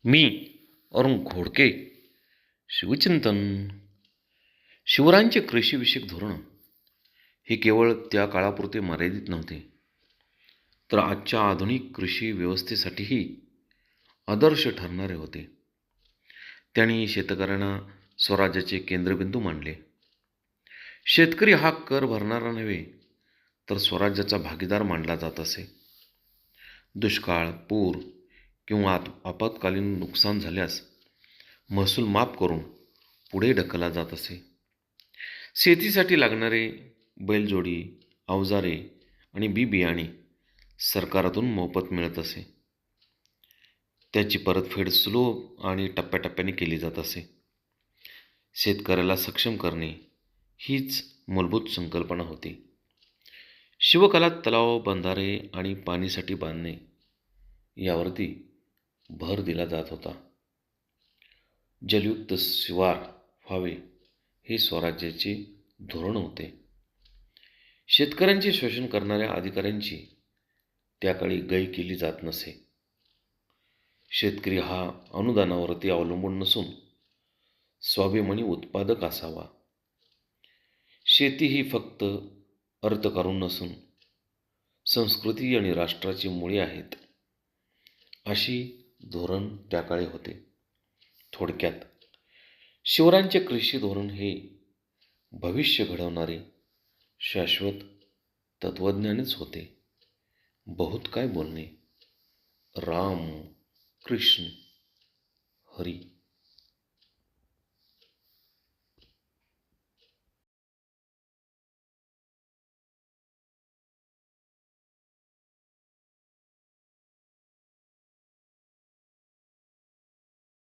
मी अरुण घोडके. शिवचिंतन. शिवरायांचे कृषीविषयक धोरण हे केवळ त्या काळापुरते मर्यादित नव्हते, तर आजच्या आधुनिक कृषी व्यवस्थेसाठीही आदर्श ठरणारे होते. त्यांनी शेतकऱ्यांना स्वराज्याचे केंद्रबिंदू मानले. शेतकरी हा कर भरणारा नव्हे, तर स्वराज्याचा भागीदार मानला जात असे. दुष्काळ, पूर किंवा आपत्कालीन नुकसान झाल्यास महसूल माफ करून पुढे ढकलला जात असे. शेतीसाठी लागणारे बैलजोडी, अवजारे आणि बी-बियाणे सरकारातून मोफत मिळत असे. त्याची परतफेड सुलभ आणि टप्प्याटप्प्याने केली जात असे. शेतकऱ्याला सक्षम करणे हीच मूलभूत संकल्पना होती. शिवकालात तलाव, बंधारे आणि पाणीसाठी बांधणे यावरती भर दिला जात होता. जलयुक्त शिवार व्हावे हे स्वराज्याचे धोरण होते. शेतकऱ्यांचे शोषण करणाऱ्या अधिकाऱ्यांची त्याकाळी गय केली जात नसे. शेतकरी हा अनुदानावरती अवलंबून नसून स्वाभिमानी उत्पादक असावा. शेती ही फक्त अर्थकारण नसून संस्कृती आणि राष्ट्राची मुळे आहेत, अशी धोरण त्याकाळी होते. थोडक्यात, शिवरायांचे कृषी धोरण हे भविष्य घडवणारे शाश्वत तत्वज्ञानच होते. बहुत काय बोलणे. राम, कृष्ण, हरी.